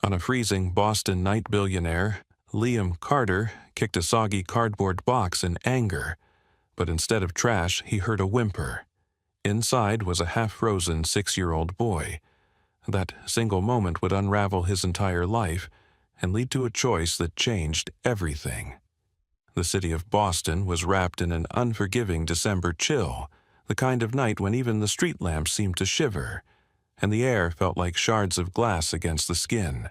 On a freezing Boston night, Billionaire, Liam Carter kicked a soggy cardboard box in anger, but instead of trash, he heard a whimper. Inside was a half-frozen 6-year-old boy. That single moment would unravel his entire life and lead to a choice that changed everything. The city of Boston was wrapped in an unforgiving December chill, the kind of night when even the street lamps seemed to shiver, and the air felt like shards of glass against the skin.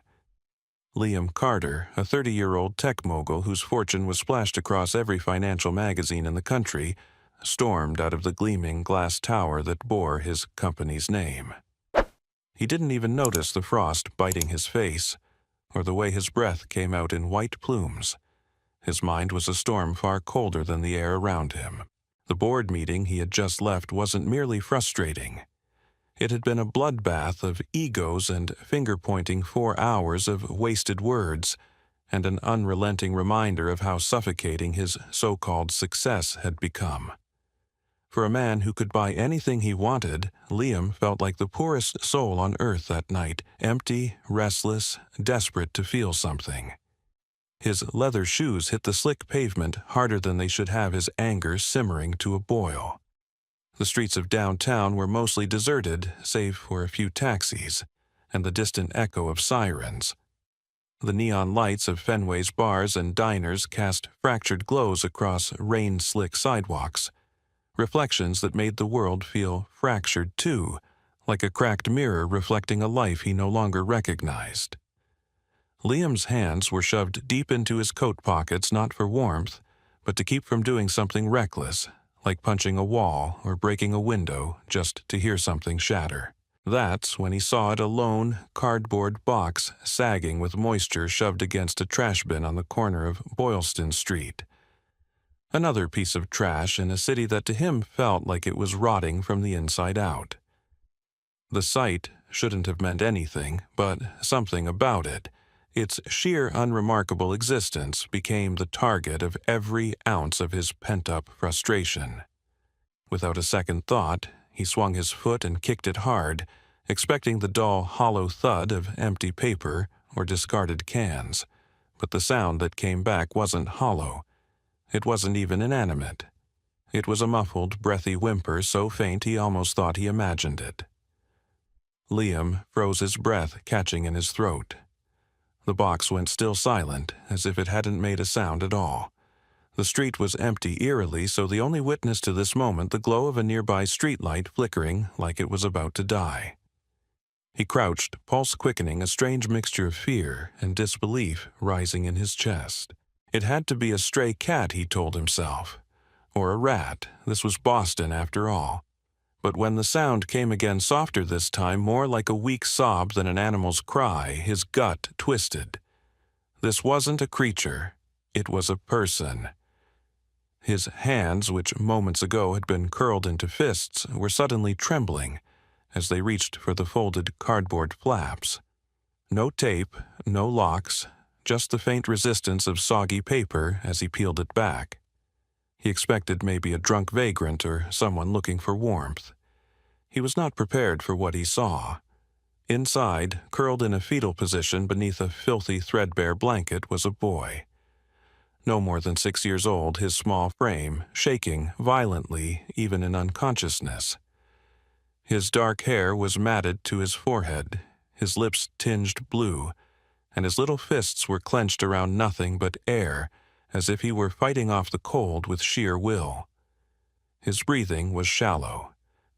Liam Carter, a 30-year-old tech mogul whose fortune was splashed across every financial magazine in the country, stormed out of the gleaming glass tower that bore his company's name. He didn't even notice the frost biting his face, or the way his breath came out in white plumes. His mind was a storm far colder than the air around him. The board meeting he had just left wasn't merely frustrating. It had been a bloodbath of egos and finger-pointing 4 hours of wasted words, and an unrelenting reminder of how suffocating his so-called success had become. For a man who could buy anything he wanted, Liam felt like the poorest soul on earth that night, empty, restless, desperate to feel something. His leather shoes hit the slick pavement harder than they should have, his anger simmering to a boil. The streets of downtown were mostly deserted, save for a few taxis, and the distant echo of sirens. The neon lights of Fenway's bars and diners cast fractured glows across rain-slick sidewalks, reflections that made the world feel fractured too, like a cracked mirror reflecting a life he no longer recognized. Liam's hands were shoved deep into his coat pockets not for warmth, but to keep from doing something reckless, like punching a wall or breaking a window just to hear something shatter. That's when he saw it, a lone cardboard box sagging with moisture shoved against a trash bin on the corner of Boylston Street. Another piece of trash in a city that to him felt like it was rotting from the inside out. The sight shouldn't have meant anything, but something about it, its sheer unremarkable existence, became the target of every ounce of his pent-up frustration. Without a second thought, he swung his foot and kicked it hard, expecting the dull, hollow thud of empty paper or discarded cans. But the sound that came back wasn't hollow. It wasn't even inanimate. It was a muffled, breathy whimper so faint he almost thought he imagined it. Liam froze his breath, catching in his throat. The box went still silent, as if it hadn't made a sound at all. The street was empty eerily, so the only witness to this moment the glow of a nearby streetlight flickering like it was about to die. He crouched, pulse quickening, a strange mixture of fear and disbelief rising in his chest. It had to be a stray cat, he told himself. Or a rat. This was Boston, after all. But when the sound came again, softer this time, more like a weak sob than an animal's cry, his gut twisted. This wasn't a creature. It was a person. His hands, which moments ago had been curled into fists, were suddenly trembling as they reached for the folded cardboard flaps. No tape, no locks, just the faint resistance of soggy paper as he peeled it back. He expected maybe a drunk vagrant or someone looking for warmth. He was not prepared for what he saw. Inside, curled in a fetal position beneath a filthy, threadbare blanket, was a boy. No more than 6 years old, his small frame shaking violently even in unconsciousness. His dark hair was matted to his forehead, his lips tinged blue, and his little fists were clenched around nothing but air, as if he were fighting off the cold with sheer will. His breathing was shallow,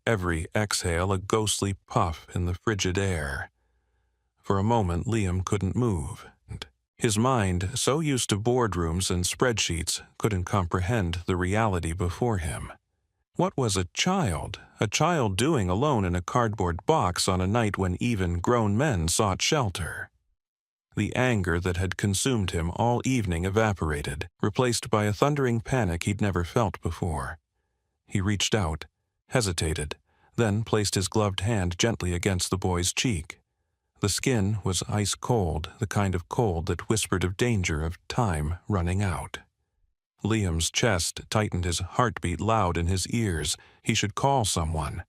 every exhale a ghostly puff in the frigid air. For a moment Liam couldn't move. His mind, so used to boardrooms and spreadsheets, couldn't comprehend the reality before him. What was a child doing alone in a cardboard box on a night when even grown men sought shelter? The anger that had consumed him all evening evaporated, replaced by a thundering panic he'd never felt before. He reached out, hesitated, then placed his gloved hand gently against the boy's cheek. The skin was ice cold, the kind of cold that whispered of danger, of time running out. Liam's chest tightened, his heartbeat loud in his ears. He should call someone.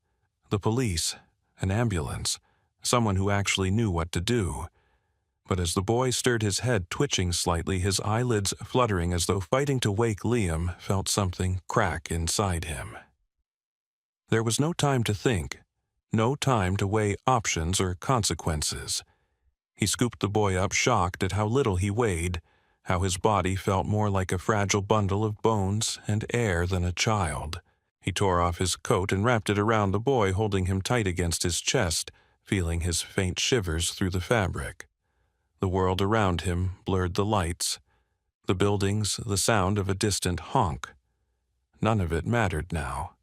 The police, an ambulance, someone who actually knew what to do. But as the boy stirred his head, twitching slightly, his eyelids fluttering as though fighting to wake, Liam felt something crack inside him. There was no time to think, no time to weigh options or consequences. He scooped the boy up, shocked at how little he weighed, how his body felt more like a fragile bundle of bones and air than a child. He tore off his coat and wrapped it around the boy, holding him tight against his chest, feeling his faint shivers through the fabric. The world around him blurred the lights, the buildings, the sound of a distant honk. None of it mattered now.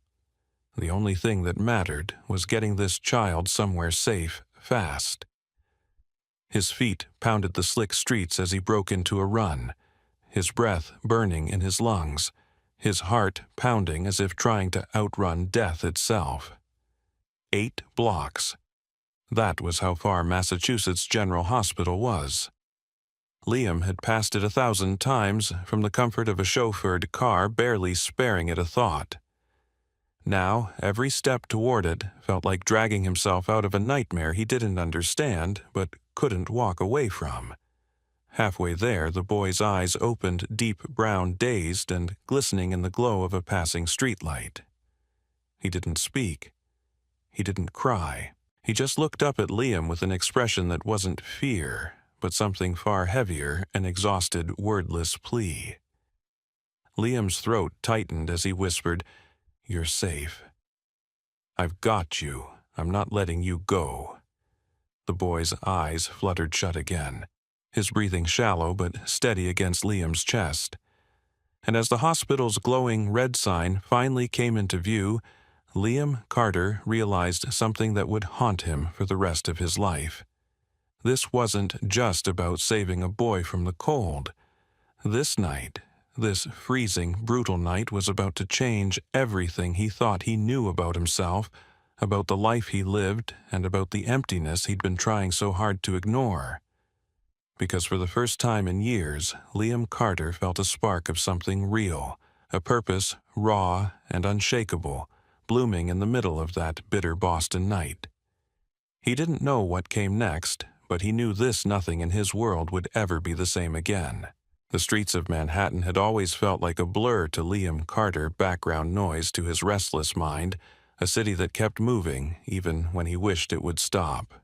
The only thing that mattered was getting this child somewhere safe, fast. His feet pounded the slick streets as he broke into a run, his breath burning in his lungs, his heart pounding as if trying to outrun death itself. 8 blocks. That was how far Massachusetts General Hospital was. Liam had passed it 1,000 times from the comfort of a chauffeured car, barely sparing it a thought. Now, every step toward it felt like dragging himself out of a nightmare he didn't understand but couldn't walk away from. Halfway there, the boy's eyes opened, deep brown, dazed and glistening in the glow of a passing streetlight. He didn't speak. He didn't cry. He just looked up at Liam with an expression that wasn't fear, but something far heavier, an exhausted, wordless plea. Liam's throat tightened as he whispered, "You're safe. I've got you. I'm not letting you go." The boy's eyes fluttered shut again, his breathing shallow but steady against Liam's chest. And as the hospital's glowing red sign finally came into view, Liam Carter realized something that would haunt him for the rest of his life. This wasn't just about saving a boy from the cold. This night, this freezing, brutal night, was about to change everything he thought he knew about himself, about the life he lived, and about the emptiness he'd been trying so hard to ignore. Because for the first time in years, Liam Carter felt a spark of something real, a purpose raw and unshakable, blooming in the middle of that bitter Boston night. He didn't know what came next, but he knew this nothing in his world would ever be the same again. The streets of Manhattan had always felt like a blur to Liam Carter, background noise to his restless mind, a city that kept moving even when he wished it would stop.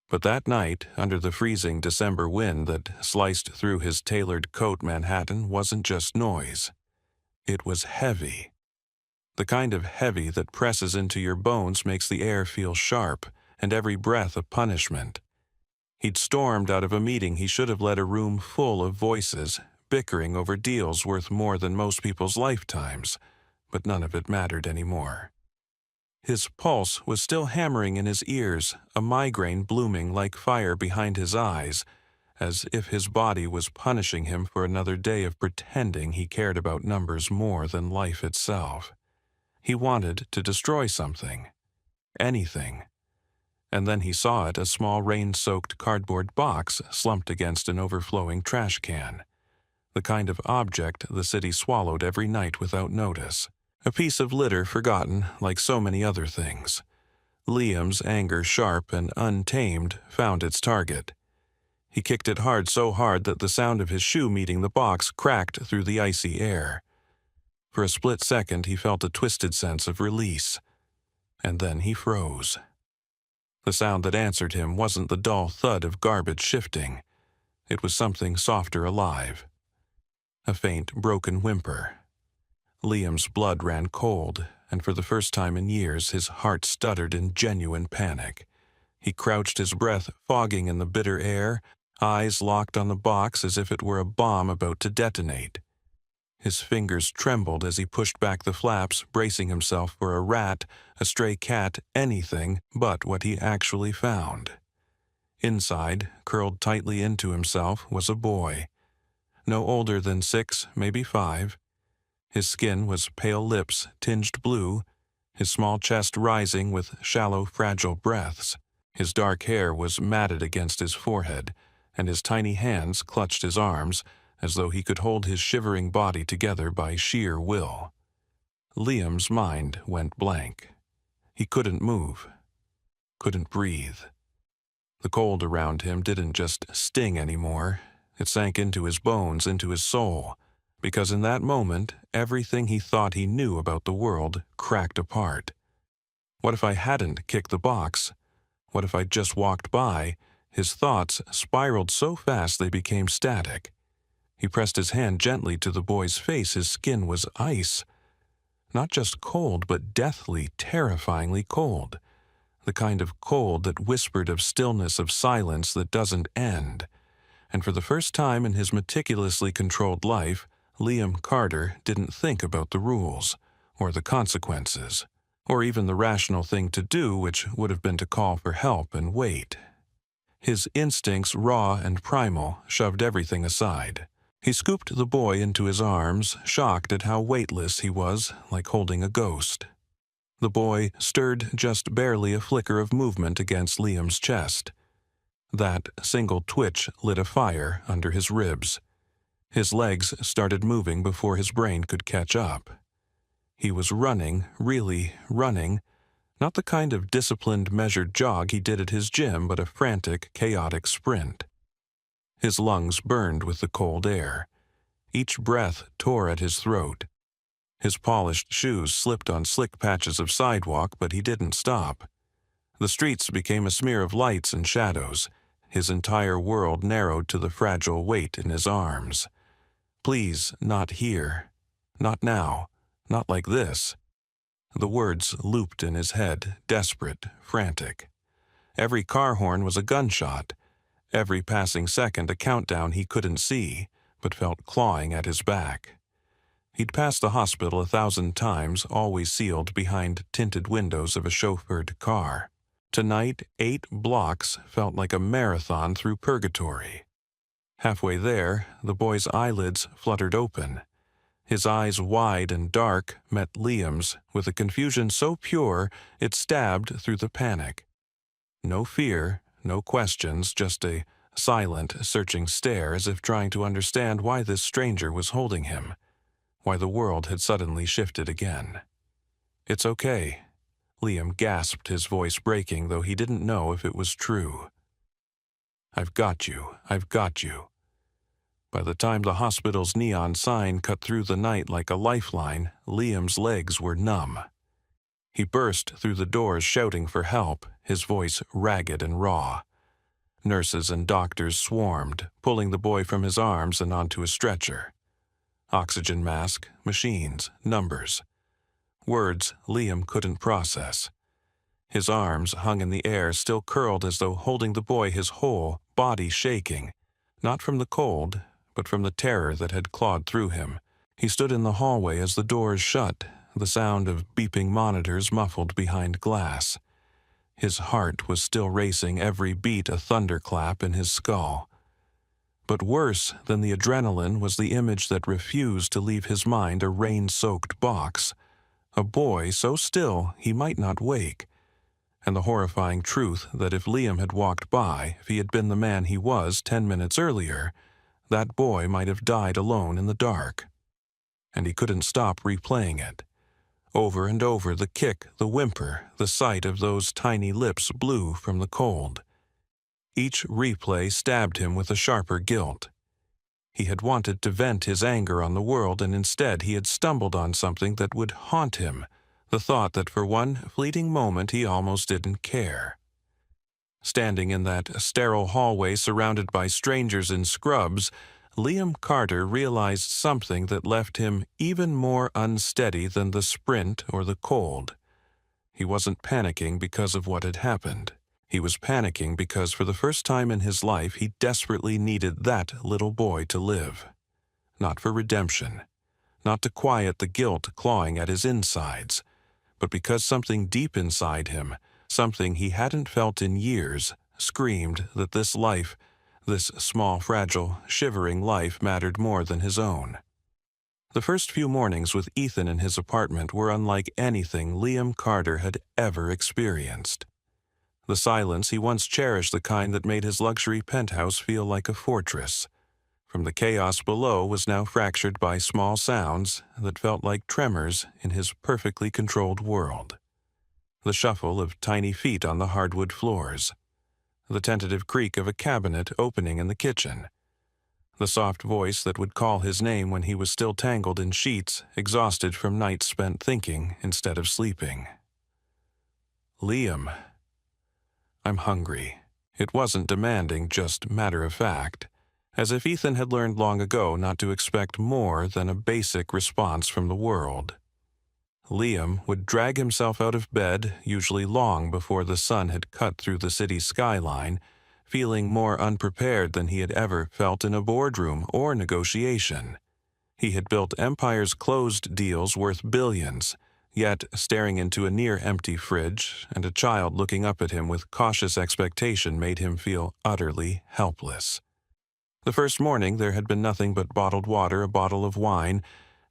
But that night, under the freezing December wind that sliced through his tailored coat, Manhattan wasn't just noise. It was heavy. The kind of heavy that presses into your bones, makes the air feel sharp, and every breath a punishment. He'd stormed out of a meeting he should have led a room full of voices, bickering over deals worth more than most people's lifetimes, but none of it mattered anymore. His pulse was still hammering in his ears, a migraine blooming like fire behind his eyes, as if his body was punishing him for another day of pretending he cared about numbers more than life itself. He wanted to destroy something, anything. And then he saw it, a small rain-soaked cardboard box slumped against an overflowing trash can. The kind of object the city swallowed every night without notice. A piece of litter forgotten like so many other things. Liam's anger, sharp and untamed, found its target. He kicked it hard, so hard that the sound of his shoe meeting the box cracked through the icy air. For a split second he felt a twisted sense of release. And then he froze. The sound that answered him wasn't the dull thud of garbage shifting. It was something softer, alive. A faint, broken whimper. Liam's blood ran cold, and for the first time in years his heart stuttered in genuine panic. He crouched, his breath fogging in the bitter air, eyes locked on the box as if it were a bomb about to detonate. His fingers trembled as he pushed back the flaps, bracing himself for a rat, a stray cat, anything but what he actually found. Inside, curled tightly into himself, was a boy. No older than 6, maybe 5. His skin was pale lips, tinged blue, his small chest rising with shallow, fragile breaths. His dark hair was matted against his forehead, and his tiny hands clutched his arms, as though he could hold his shivering body together by sheer will. Liam's mind went blank. He couldn't move, couldn't breathe. The cold around him didn't just sting anymore. It sank into his bones, into his soul, because in that moment, everything he thought he knew about the world cracked apart. What if I hadn't kicked the box? What if I'd just walked by? His thoughts spiraled so fast they became static. He pressed his hand gently to the boy's face. His skin was ice. Not just cold, but deathly, terrifyingly cold. The kind of cold that whispered of stillness, of silence that doesn't end. And for the first time in his meticulously controlled life, Liam Carter didn't think about the rules, or the consequences, or even the rational thing to do, which would have been to call for help and wait. His instincts, raw and primal, shoved everything aside. He scooped the boy into his arms, shocked at how weightless he was, like holding a ghost. The boy stirred just barely, a flicker of movement against Liam's chest. That single twitch lit a fire under his ribs. His legs started moving before his brain could catch up. He was running, really running, not the kind of disciplined, measured jog he did at his gym, but a frantic, chaotic sprint. His lungs burned with the cold air. Each breath tore at his throat. His polished shoes slipped on slick patches of sidewalk, but he didn't stop. The streets became a smear of lights and shadows. His entire world narrowed to the fragile weight in his arms. Please, not here. Not now. Not like this. The words looped in his head, desperate, frantic. Every car horn was a gunshot. Every passing second a countdown he couldn't see, but felt clawing at his back. He'd passed the hospital 1,000 times, always sealed behind tinted windows of a chauffeured car. Tonight, 8 blocks felt like a marathon through purgatory. Halfway there, the boy's eyelids fluttered open. His eyes, wide and dark, met Liam's with a confusion so pure it stabbed through the panic. No fear, no questions, just a silent, searching stare, as if trying to understand why this stranger was holding him, why the world had suddenly shifted again. "It's okay," Liam gasped, his voice breaking, though he didn't know if it was true. "I've got you, I've got you." By the time the hospital's neon sign cut through the night like a lifeline, Liam's legs were numb. He burst through the doors shouting for help, his voice ragged and raw. Nurses and doctors swarmed, pulling the boy from his arms and onto a stretcher. Oxygen mask, machines, numbers. Words Liam couldn't process. His arms hung in the air, still curled as though holding the boy, his whole body shaking, not from the cold, but from the terror that had clawed through him. He stood in the hallway as the doors shut, the sound of beeping monitors muffled behind glass. His heart was still racing, every beat a thunderclap in his skull. But worse than the adrenaline was the image that refused to leave his mind, a rain-soaked box. A boy so still he might not wake. And the horrifying truth that if Liam had walked by, if he had been the man he was 10 minutes earlier, that boy might have died alone in the dark. And he couldn't stop replaying it. Over and over, the kick, the whimper, the sight of those tiny lips blue from the cold. Each replay stabbed him with a sharper guilt. He had wanted to vent his anger on the world, and instead he had stumbled on something that would haunt him, the thought that for one fleeting moment he almost didn't care. Standing in that sterile hallway surrounded by strangers in scrubs, Liam Carter realized something that left him even more unsteady than the sprint or the cold. He wasn't panicking because of what had happened. He was panicking because for the first time in his life he desperately needed that little boy to live. Not for redemption, not to quiet the guilt clawing at his insides, but because something deep inside him, something he hadn't felt in years, screamed that this life, this small, fragile, shivering life, mattered more than his own. The first few mornings with Ethan in his apartment were unlike anything Liam Carter had ever experienced. The silence he once cherished, the kind that made his luxury penthouse feel like a fortress. From the chaos below was now fractured by small sounds that felt like tremors in his perfectly controlled world. The shuffle of tiny feet on the hardwood floors. the tentative creak of a cabinet opening in the kitchen, the soft voice that would call his name when he was still tangled in sheets, exhausted from nights spent thinking instead of sleeping. Liam. I'm hungry. It wasn't demanding, just matter of fact, as if Ethan had learned long ago not to expect more than a basic response from the world. Liam would drag himself out of bed, usually long before the sun had cut through the city skyline, feeling more unprepared than he had ever felt in a boardroom or negotiation. He had built empires closed deals worth billions, yet staring into a near-empty fridge and a child looking up at him with cautious expectation made him feel utterly helpless. The first morning there had been nothing but bottled water, a bottle of wine,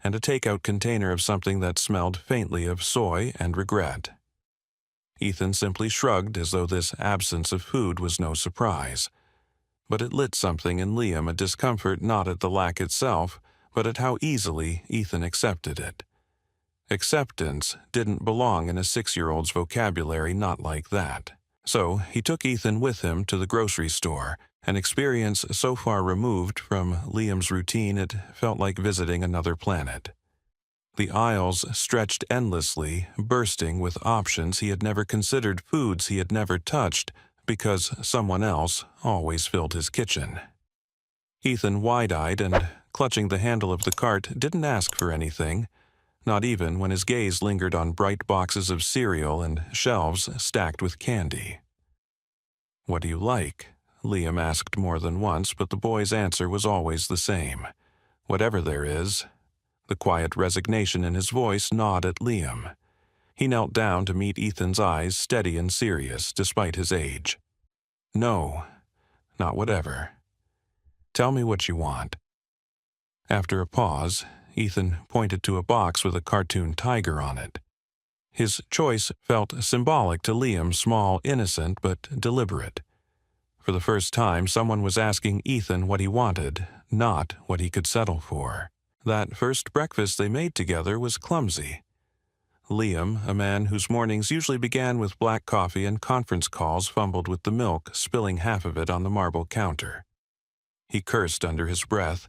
and a takeout container of something that smelled faintly of soy and regret. Ethan simply shrugged as though this absence of food was no surprise. But it lit something in Liam, a discomfort not at the lack itself, but at how easily Ethan accepted it. Acceptance didn't belong in a 6-year-old's vocabulary, not like that. So he took Ethan with him to the grocery store, an experience so far removed from Liam's routine it felt like visiting another planet. The aisles stretched endlessly, bursting with options he had never considered, foods he had never touched, because someone else always filled his kitchen. Ethan, wide-eyed and clutching the handle of the cart, didn't ask for anything, not even when his gaze lingered on bright boxes of cereal and shelves stacked with candy. "What do you like?" Liam asked more than once, but the boy's answer was always the same. "Whatever there is." The quiet resignation in his voice gnawed at Liam. He knelt down to meet Ethan's eyes, steady and serious, despite his age. "No, not whatever. Tell me what you want." After a pause, Ethan pointed to a box with a cartoon tiger on it. His choice felt symbolic to Liam, small, innocent, but deliberate. For the first time, someone was asking Ethan what he wanted, not what he could settle for. That first breakfast they made together was clumsy. Liam, a man whose mornings usually began with black coffee and conference calls, fumbled with the milk, spilling half of it on the marble counter. He cursed under his breath,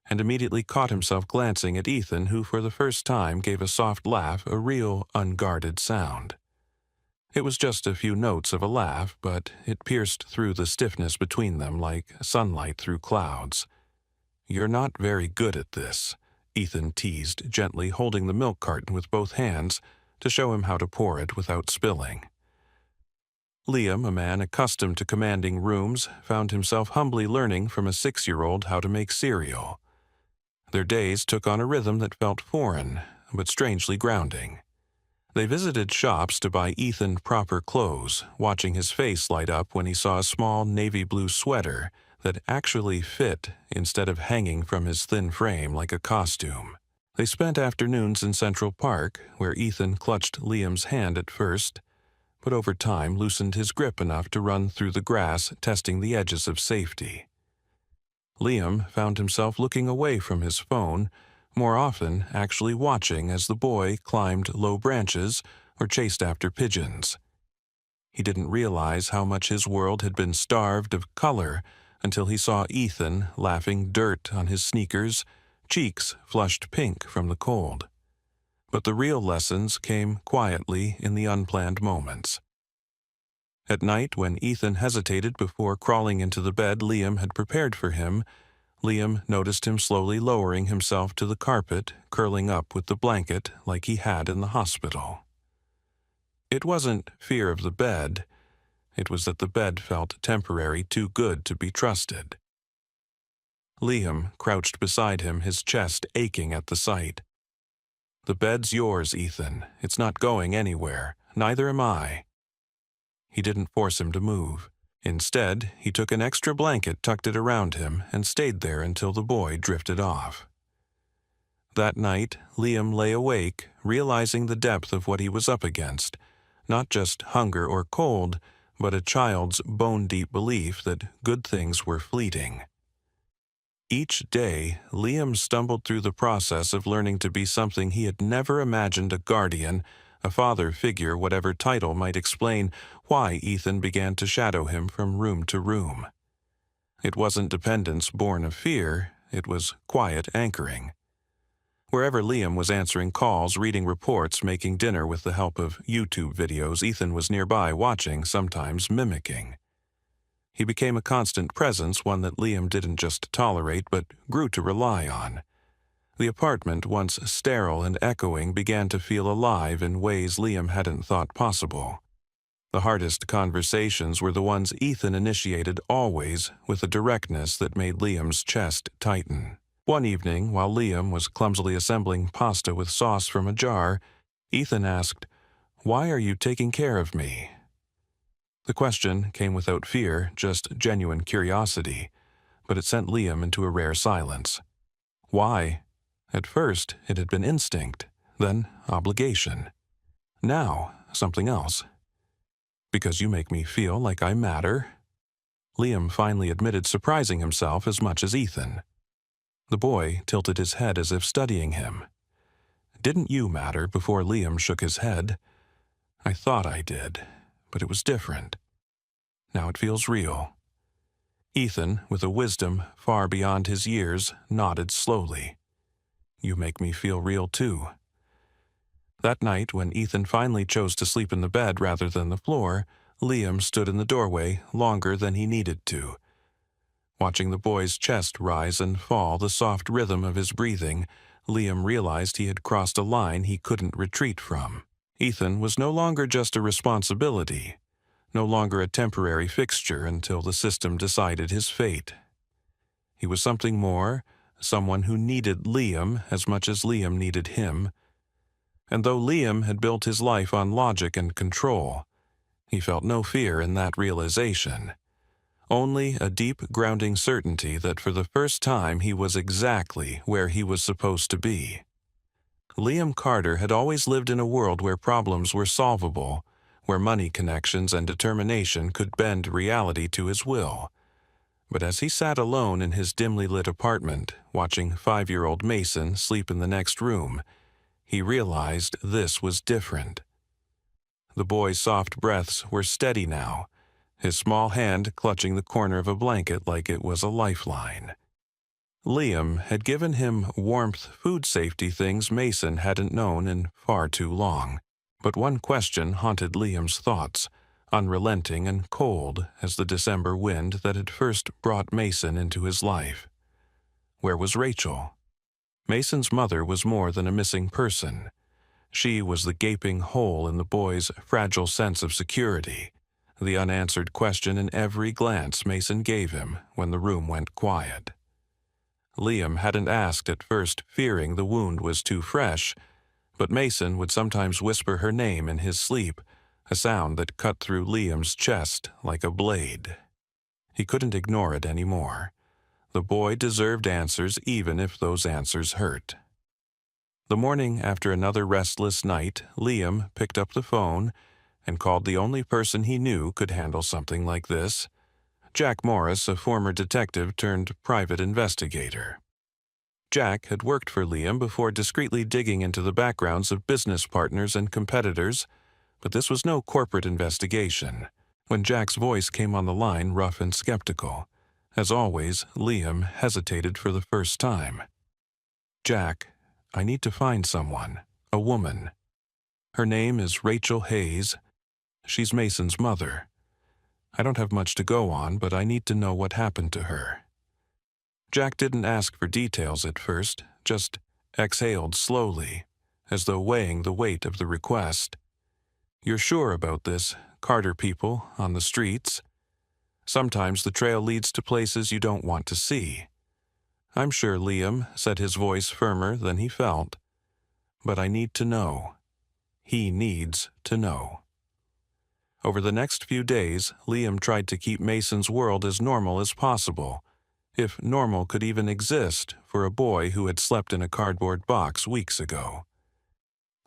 and immediately caught himself glancing at Ethan, who for the first time gave a soft laugh, a real, unguarded sound. It was just a few notes of a laugh, but it pierced through the stiffness between them like sunlight through clouds. "You're not very good at this," Ethan teased, gently holding the milk carton with both hands to show him how to pour it without spilling. Liam, a man accustomed to commanding rooms, found himself humbly learning from a 6-year-old how to make cereal. Their days took on a rhythm that felt foreign, but strangely grounding. They visited shops to buy Ethan proper clothes, watching his face light up when he saw a small navy blue sweater that actually fit instead of hanging from his thin frame like a costume. They spent afternoons in Central Park, where Ethan clutched Liam's hand at first, but over time loosened his grip enough to run through the grass, testing the edges of safety. Liam found himself looking away from his phone, more often actually watching as the boy climbed low branches or chased after pigeons. He didn't realize how much his world had been starved of color until he saw Ethan laughing dirt on his sneakers, cheeks flushed pink from the cold. But the real lessons came quietly in the unplanned moments. At night, when Ethan hesitated before crawling into the bed Liam had prepared for him, Liam noticed him slowly lowering himself to the carpet, curling up with the blanket like he had in the hospital. It wasn't fear of the bed. It was that the bed felt temporary, too good to be trusted. Liam crouched beside him, his chest aching at the sight. "The bed's yours, Ethan. It's not going anywhere. Neither am I." He didn't force him to move. Instead, he took an extra blanket, tucked it around him, and stayed there until the boy drifted off. That night, Liam lay awake, realizing the depth of what he was up against, not just hunger or cold, but a child's bone-deep belief that good things were fleeting. Each day, Liam stumbled through the process of learning to be something he had never imagined: a guardian, A father figure, whatever title, might explain why Ethan began to shadow him from room to room. It wasn't dependence born of fear, it was quiet anchoring. Wherever Liam was answering calls, reading reports, making dinner with the help of YouTube videos, Ethan was nearby watching, sometimes mimicking. He became a constant presence, one that Liam didn't just tolerate but grew to rely on. The apartment, once sterile and echoing, began to feel alive in ways Liam hadn't thought possible. The hardest conversations were the ones Ethan initiated, always with a directness that made Liam's chest tighten. One evening, while Liam was clumsily assembling pasta with sauce from a jar, Ethan asked, "Why are you taking care of me?" The question came without fear, just genuine curiosity, but it sent Liam into a rare silence. Why? At first, it had been instinct, then obligation. Now, something else. Because you make me feel like I matter? Liam finally admitted, surprising himself as much as Ethan. The boy tilted his head as if studying him. Didn't you matter? Before Liam shook his head. I thought I did, but it was different. Now it feels real. Ethan, with a wisdom far beyond his years, nodded slowly. You make me feel real too. That night, when Ethan finally chose to sleep in the bed rather than the floor, Liam stood in the doorway longer than he needed to. Watching the boy's chest rise and fall, the soft rhythm of his breathing, Liam realized he had crossed a line he couldn't retreat from. Ethan was no longer just a responsibility, no longer a temporary fixture until the system decided his fate. He was something more, someone who needed Liam as much as Liam needed him. And though Liam had built his life on logic and control, he felt no fear in that realization. Only a deep, grounding certainty that for the first time he was exactly where he was supposed to be. Liam Carter had always lived in a world where problems were solvable, where money connections and determination could bend reality to his will. But as he sat alone in his dimly lit apartment, watching 5-year-old Mason sleep in the next room, he realized this was different. The boy's soft breaths were steady now, his small hand clutching the corner of a blanket like it was a lifeline. Liam had given him warmth, food safety things Mason hadn't known in far too long. But one question haunted Liam's thoughts, unrelenting and cold as the December wind that had first brought Mason into his life. Where was Rachel? Mason's mother was more than a missing person. She was the gaping hole in the boy's fragile sense of security, the unanswered question in every glance Mason gave him when the room went quiet. Liam hadn't asked at first, fearing the wound was too fresh, but Mason would sometimes whisper her name in his sleep, a sound that cut through Liam's chest like a blade. He couldn't ignore it anymore. The boy deserved answers, even if those answers hurt. The morning after another restless night, Liam picked up the phone and called the only person he knew could handle something like this, Jack Morris, a former detective turned private investigator. Jack had worked for Liam before discreetly digging into the backgrounds of business partners and competitors, but this was no corporate investigation. When Jack's voice came on the line, rough and skeptical, as always, Liam hesitated for the first time. Jack, I need to find someone, a woman. Her name is Rachel Hayes. She's Mason's mother. I don't have much to go on, but I need to know what happened to her. Jack didn't ask for details at first, just exhaled slowly, as though weighing the weight of the request. You're sure about this, Carter people on the streets? Sometimes the trail leads to places you don't want to see. I'm sure, Liam, said his voice firmer than he felt. But I need to know. He needs to know. Over the next few days, Liam tried to keep Mason's world as normal as possible, if normal could even exist for a boy who had slept in a cardboard box weeks ago.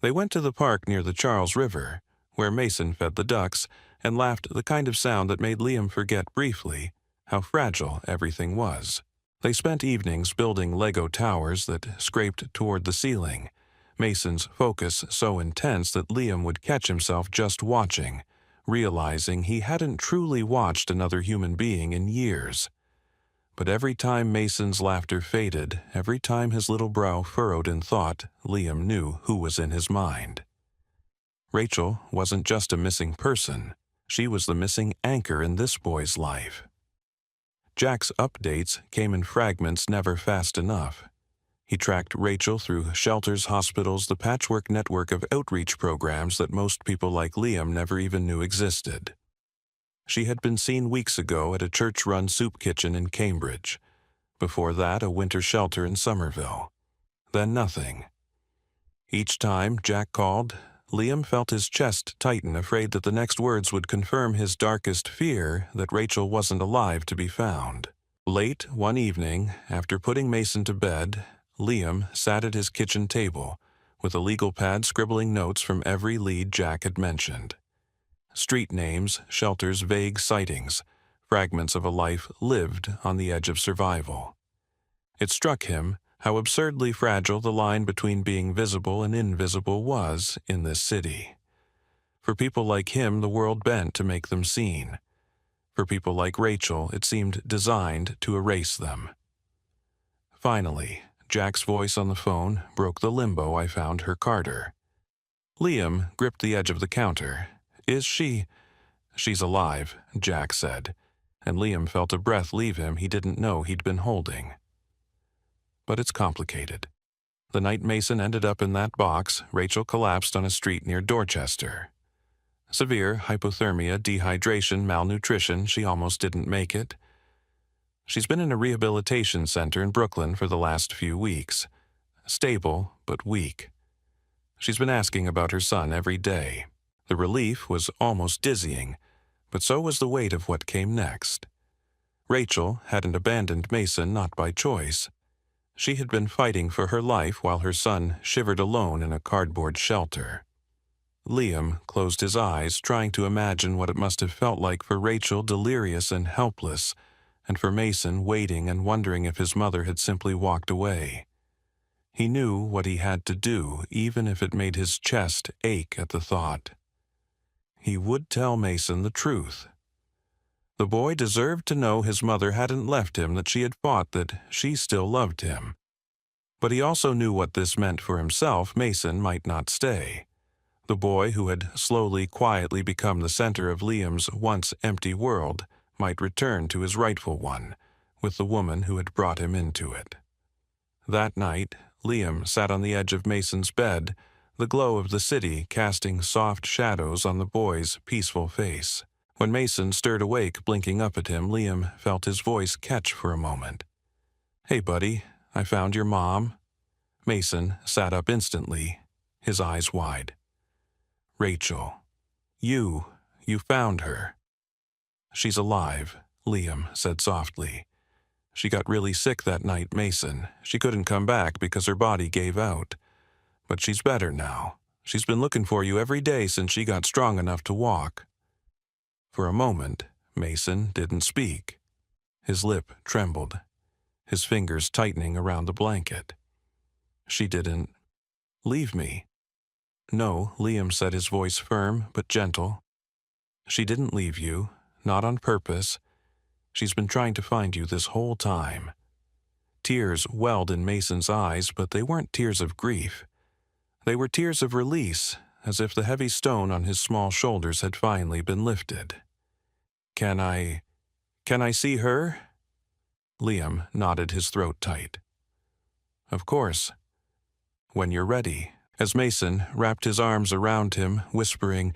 They went to the park near the Charles River, where Mason fed the ducks, and laughed the kind of sound that made Liam forget briefly how fragile everything was. They spent evenings building Lego towers that scraped toward the ceiling, Mason's focus so intense that Liam would catch himself just watching, realizing he hadn't truly watched another human being in years. But every time Mason's laughter faded, every time his little brow furrowed in thought, Liam knew who was in his mind. Rachel wasn't just a missing person. She was the missing anchor in this boy's life. Jack's updates came in fragments never fast enough. He tracked Rachel through shelters, hospitals, the patchwork network of outreach programs that most people like Liam never even knew existed. She had been seen weeks ago at a church-run soup kitchen in Cambridge. Before that, a winter shelter in Somerville. Then nothing. Each time Jack called, Liam felt his chest tighten, afraid that the next words would confirm his darkest fear, that Rachel wasn't alive to be found. Late one evening, after putting Mason to bed, Liam sat at his kitchen table, with a legal pad scribbling notes from every lead Jack had mentioned. Street names, shelters, vague sightings, fragments of a life lived on the edge of survival. It struck him how absurdly fragile the line between being visible and invisible was in this city. For people like him, the world bent to make them seen. For people like Rachel, it seemed designed to erase them. Finally, Jack's voice on the phone broke the limbo I found her Carter. Liam gripped the edge of the counter. "Is she—" "She's alive," Jack said, and Liam felt a breath leave him he didn't know he'd been holding. But it's complicated. The night Mason ended up in that box, Rachel collapsed on a street near Dorchester. Severe hypothermia, dehydration, malnutrition, she almost didn't make it. She's been in a rehabilitation center in Brooklyn for the last few weeks. Stable, but weak. She's been asking about her son every day. The relief was almost dizzying, but so was the weight of what came next. Rachel hadn't abandoned Mason, not by choice. She had been fighting for her life while her son shivered alone in a cardboard shelter. Liam closed his eyes, trying to imagine what it must have felt like for Rachel, delirious and helpless, and for Mason waiting and wondering if his mother had simply walked away. He knew what he had to do, even if it made his chest ache at the thought. He would tell Mason the truth. The boy deserved to know his mother hadn't left him, that she had fought, that she still loved him. But he also knew what this meant for himself. Mason might not stay. The boy who had slowly, quietly become the center of Liam's once empty world might return to his rightful one, with the woman who had brought him into it. That night, Liam sat on the edge of Mason's bed, the glow of the city casting soft shadows on the boy's peaceful face. When Mason stirred awake, blinking up at him, Liam felt his voice catch for a moment. "Hey, buddy, I found your mom." Mason sat up instantly, his eyes wide. "Rachel, you found her." "She's alive," Liam said softly. "She got really sick that night, Mason. She couldn't come back because her body gave out. But she's better now. She's been looking for you every day since she got strong enough to walk." For a moment, Mason didn't speak. His lip trembled, his fingers tightening around the blanket. "She didn't leave me." "No," Liam said, his voice firm but gentle. "She didn't leave you, not on purpose. She's been trying to find you this whole time." Tears welled in Mason's eyes, but they weren't tears of grief. They were tears of release, as if the heavy stone on his small shoulders had finally been lifted. Can I see her?" Liam nodded, his throat tight. "Of course. When you're ready." As Mason wrapped his arms around him, whispering,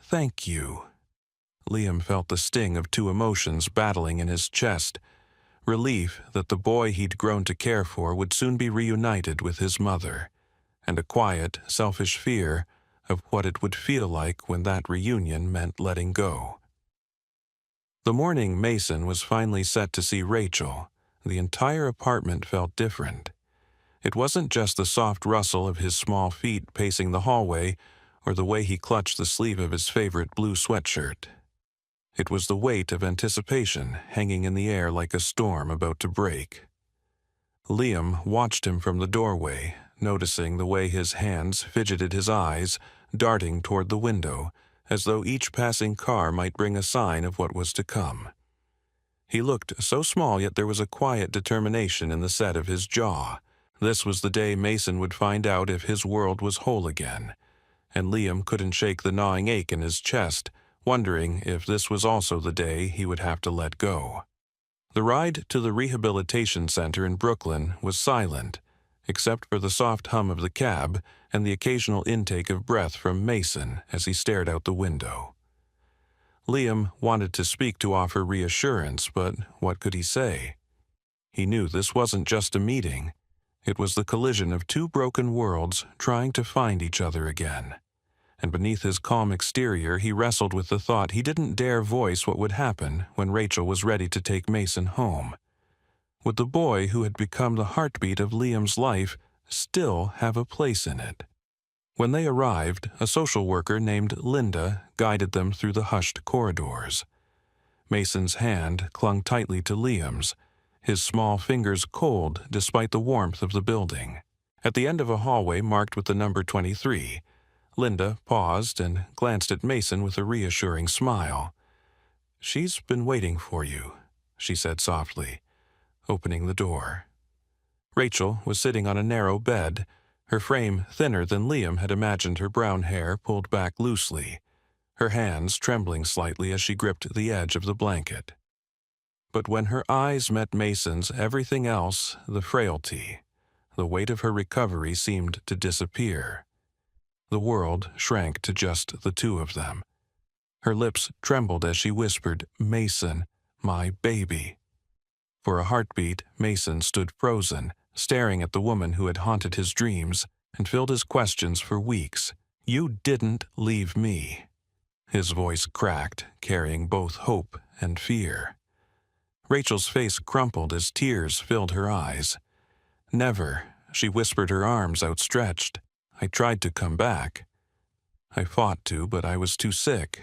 "Thank you," Liam felt the sting of two emotions battling in his chest. Relief that the boy he'd grown to care for would soon be reunited with his mother, and a quiet, selfish fear of what it would feel like when that reunion meant letting go. The morning Mason was finally set to see Rachel, the entire apartment felt different. It wasn't just the soft rustle of his small feet pacing the hallway or the way he clutched the sleeve of his favorite blue sweatshirt. It was the weight of anticipation hanging in the air like a storm about to break. Liam watched him from the doorway, noticing the way his hands fidgeted his eyes, darting toward the window, as though each passing car might bring a sign of what was to come. He looked so small, yet there was a quiet determination in the set of his jaw. This was the day Mason would find out if his world was whole again, and Liam couldn't shake the gnawing ache in his chest, wondering if this was also the day he would have to let go. The ride to the rehabilitation center in Brooklyn was silent, except for the soft hum of the cab and the occasional intake of breath from Mason as he stared out the window. Liam wanted to speak to offer reassurance, but what could he say? He knew this wasn't just a meeting. It was the collision of two broken worlds trying to find each other again. And beneath his calm exterior, he wrestled with the thought he didn't dare voice what would happen when Rachel was ready to take Mason home. Would the boy who had become the heartbeat of Liam's life still have a place in it? When they arrived, a social worker named Linda guided them through the hushed corridors. Mason's hand clung tightly to Liam's, his small fingers cold despite the warmth of the building. At the end of a hallway marked with the number 23, Linda paused and glanced at Mason with a reassuring smile. "She's been waiting for you," she said softly, opening the door. Rachel was sitting on a narrow bed, her frame thinner than Liam had imagined, her brown hair pulled back loosely, her hands trembling slightly as she gripped the edge of the blanket. But when her eyes met Mason's, everything else, the frailty, the weight of her recovery, seemed to disappear. The world shrank to just the two of them. Her lips trembled as she whispered, "Mason, my baby." For a heartbeat, Mason stood frozen, staring at the woman who had haunted his dreams and filled his questions for weeks. "You didn't leave me." His voice cracked, carrying both hope and fear. Rachel's face crumpled as tears filled her eyes. "Never," she whispered, her arms outstretched. "I tried to come back. I fought to, but I was too sick.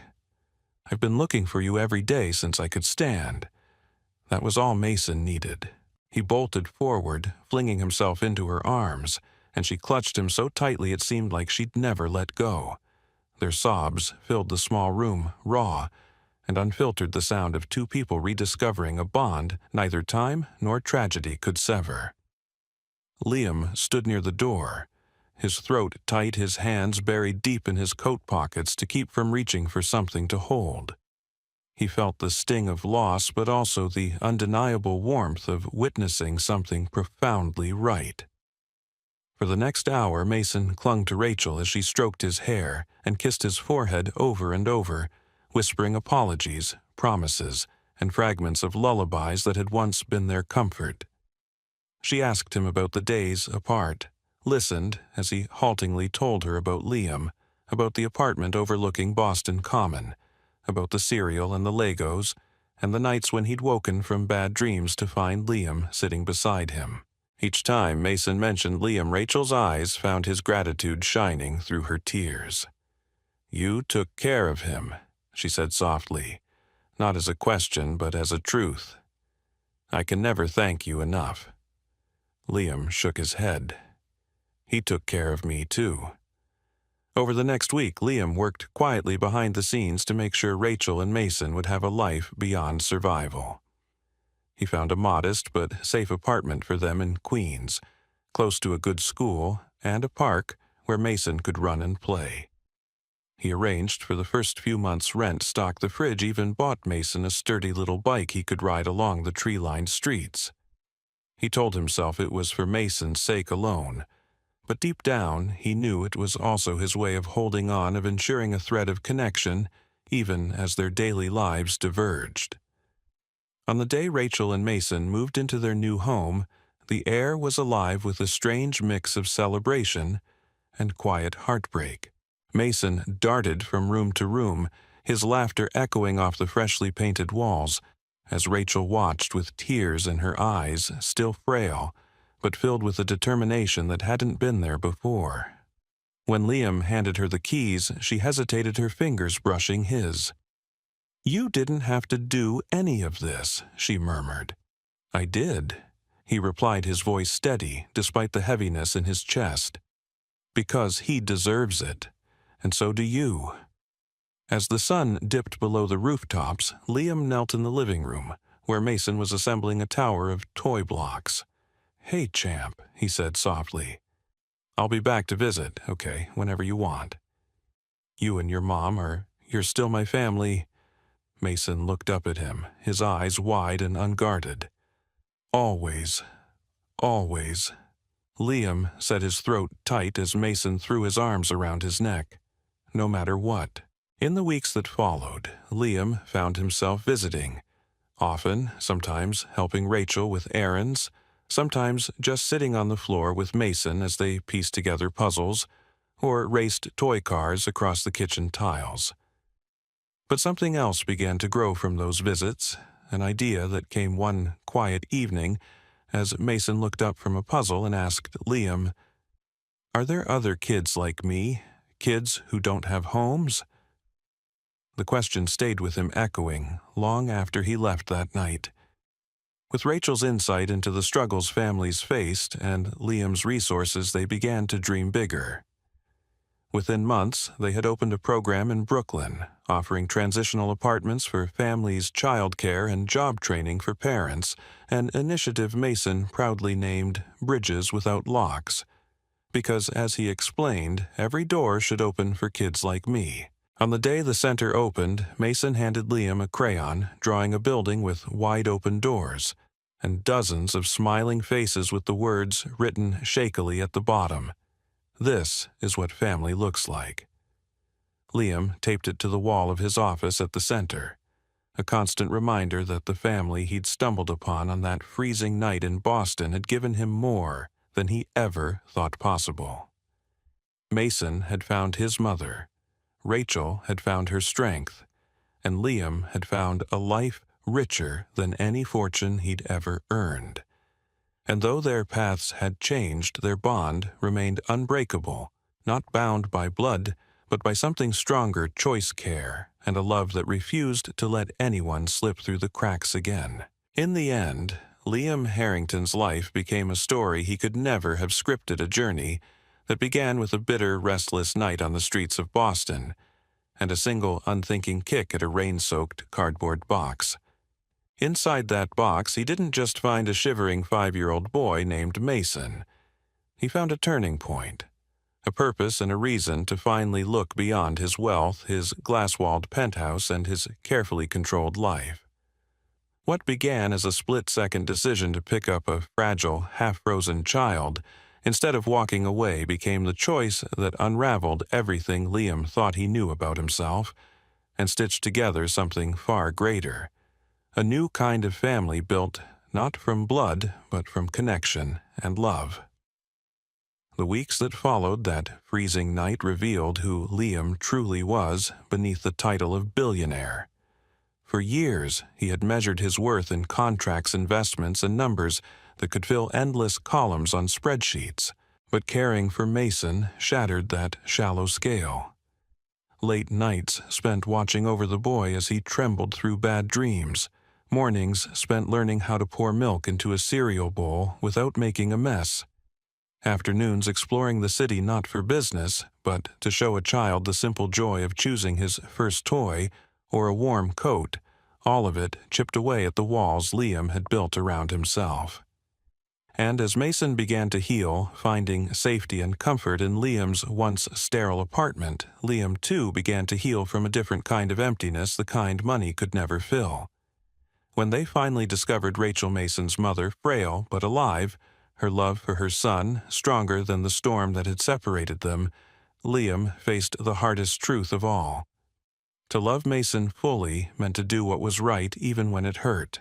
I've been looking for you every day since I could stand." That was all Mason needed. He bolted forward, flinging himself into her arms, and she clutched him so tightly it seemed like she'd never let go. Their sobs filled the small room, raw, and unfiltered, the sound of two people rediscovering a bond neither time nor tragedy could sever. Liam stood near the door, his throat tight, his hands buried deep in his coat pockets to keep from reaching for something to hold. He felt the sting of loss, but also the undeniable warmth of witnessing something profoundly right. For the next hour, Mason clung to Rachel as she stroked his hair and kissed his forehead over and over, whispering apologies, promises, and fragments of lullabies that had once been their comfort. She asked him about the days apart, listened as he haltingly told her about Liam, about the apartment overlooking Boston Common, about the cereal and the Legos, and the nights when he'd woken from bad dreams to find Liam sitting beside him. Each time Mason mentioned Liam, Rachel's eyes found his gratitude shining through her tears. "You took care of him," she said softly, not as a question but as a truth. "I can never thank you enough." Liam shook his head. "He took care of me, too." Over the next week, Liam worked quietly behind the scenes to make sure Rachel and Mason would have a life beyond survival. He found a modest but safe apartment for them in Queens, close to a good school and a park where Mason could run and play. He arranged for the first few months' rent, stocked the fridge, even bought Mason a sturdy little bike he could ride along the tree-lined streets. He told himself it was for Mason's sake alone, but deep down he knew it was also his way of holding on, of ensuring a thread of connection, even as their daily lives diverged. On the day Rachel and Mason moved into their new home, the air was alive with a strange mix of celebration and quiet heartbreak. Mason darted from room to room, his laughter echoing off the freshly painted walls, as Rachel watched with tears in her eyes, still frail, but filled with a determination that hadn't been there before. When Liam handed her the keys, she hesitated, her fingers brushing his. "You didn't have to do any of this," she murmured. "I did," he replied, his voice steady despite the heaviness in his chest. "Because he deserves it, and so do you." As the sun dipped below the rooftops, Liam knelt in the living room, where Mason was assembling a tower of toy blocks. "Hey, champ," he said softly. "I'll be back to visit, okay, whenever you want. You and your mom you're still my family." Mason looked up at him, his eyes wide and unguarded. "Always. Always." Liam set his throat tight as Mason threw his arms around his neck. No matter what. In the weeks that followed, Liam found himself visiting. Often, sometimes helping Rachel with errands, sometimes just sitting on the floor with Mason as they pieced together puzzles, or raced toy cars across the kitchen tiles. But something else began to grow from those visits, an idea that came one quiet evening as Mason looked up from a puzzle and asked Liam, "Are there other kids like me, kids who don't have homes?" The question stayed with him echoing long after he left that night. With Rachel's insight into the struggles families faced and Liam's resources, they began to dream bigger. Within months, they had opened a program in Brooklyn, offering transitional apartments for families, childcare, and job training for parents, an initiative Mason proudly named Bridges Without Locks, because, as he explained, every door should open for kids like me. On the day the center opened, Mason handed Liam a crayon, drawing a building with wide-open doors, and dozens of smiling faces with the words written shakily at the bottom. "This is what family looks like." Liam taped it to the wall of his office at the center, a constant reminder that the family he'd stumbled upon on that freezing night in Boston had given him more than he ever thought possible. Mason had found his mother, Rachel had found her strength, and Liam had found a life richer than any fortune he'd ever earned. And though their paths had changed, their bond remained unbreakable, not bound by blood, but by something stronger, choice care, and a love that refused to let anyone slip through the cracks again. In the end, Liam Harrington's life became a story he could never have scripted, a journey that began with a bitter, restless night on the streets of Boston, and a single unthinking kick at a rain-soaked cardboard box. Inside that box, he didn't just find a shivering 5-year-old boy named Mason. He found a turning point, a purpose and a reason to finally look beyond his wealth, his glass-walled penthouse, and his carefully controlled life. What began as a split-second decision to pick up a fragile, half-frozen child instead of walking away became the choice that unraveled everything Liam thought he knew about himself and stitched together something far greater. A new kind of family built not from blood, but from connection and love. The weeks that followed that freezing night revealed who Liam truly was beneath the title of billionaire. For years, he had measured his worth in contracts, investments, and numbers that could fill endless columns on spreadsheets, but caring for Mason shattered that shallow scale. Late nights spent watching over the boy as he trembled through bad dreams, mornings spent learning how to pour milk into a cereal bowl without making a mess, afternoons exploring the city not for business, but to show a child the simple joy of choosing his first toy or a warm coat, all of it chipped away at the walls Liam had built around himself. And as Mason began to heal, finding safety and comfort in Liam's once sterile apartment, Liam too began to heal from a different kind of emptiness, the kind money could never fill. When they finally discovered Rachel Mason's mother, frail but alive, her love for her son stronger than the storm that had separated them, Liam faced the hardest truth of all. To love Mason fully meant to do what was right even when it hurt.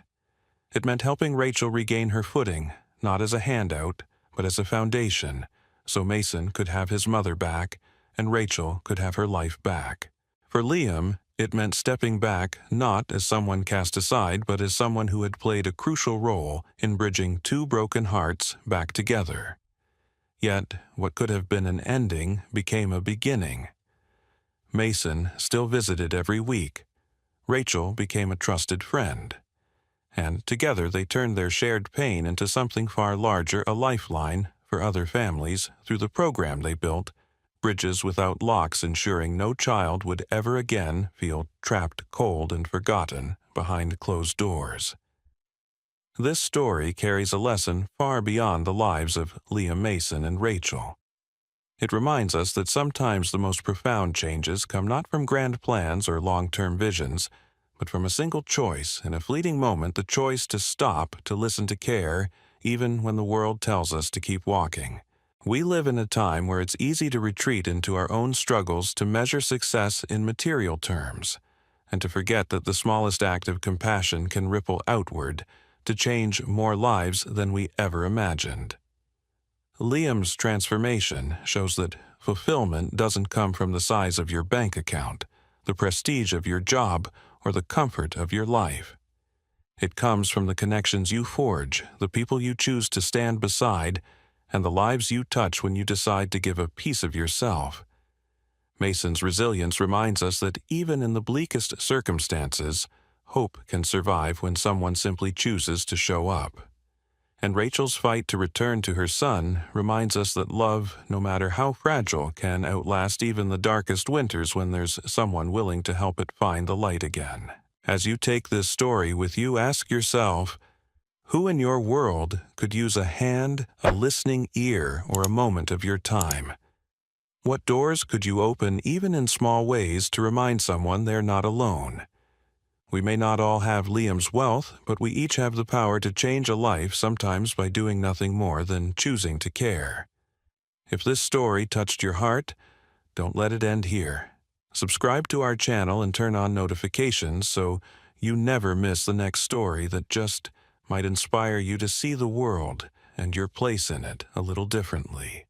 It meant helping Rachel regain her footing, not as a handout, but as a foundation, so Mason could have his mother back and Rachel could have her life back. For Liam, it meant stepping back not as someone cast aside, but as someone who had played a crucial role in bridging two broken hearts back together. Yet, what could have been an ending became a beginning. Mason still visited every week. Rachel became a trusted friend. and together they turned their shared pain into something far larger, a lifeline for other families through the program they built, Bridges Without Locks, ensuring no child would ever again feel trapped, cold, and forgotten behind closed doors. This story carries a lesson far beyond the lives of Liam Mason and Rachel. It reminds us that sometimes the most profound changes come not from grand plans or long-term visions, but from a single choice, in a fleeting moment, the choice to stop, to listen, to care, even when the world tells us to keep walking. We live in a time where it's easy to retreat into our own struggles, to measure success in material terms, and to forget that the smallest act of compassion can ripple outward to change more lives than we ever imagined. Liam's transformation shows that fulfillment doesn't come from the size of your bank account, the prestige of your job, or the comfort of your life. It comes from the connections you forge, the people you choose to stand beside, and the lives you touch when you decide to give a piece of yourself. Mason's resilience reminds us that even in the bleakest circumstances, hope can survive when someone simply chooses to show up. And Rachel's fight to return to her son reminds us that love, no matter how fragile, can outlast even the darkest winters when there's someone willing to help it find the light again. As you take this story with you, ask yourself, who in your world could use a hand, a listening ear, or a moment of your time? What doors could you open, even in small ways, to remind someone they're not alone? We may not all have Liam's wealth, but we each have the power to change a life, sometimes by doing nothing more than choosing to care. If this story touched your heart, don't let it end here. Subscribe to our channel and turn on notifications so you never miss the next story that just might inspire you to see the world and your place in it a little differently.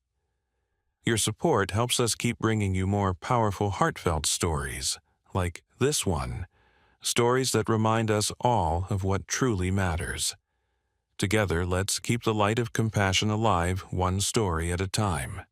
Your support helps us keep bringing you more powerful, heartfelt stories, like this one. Stories that remind us all of what truly matters. Together, let's keep the light of compassion alive, one story at a time.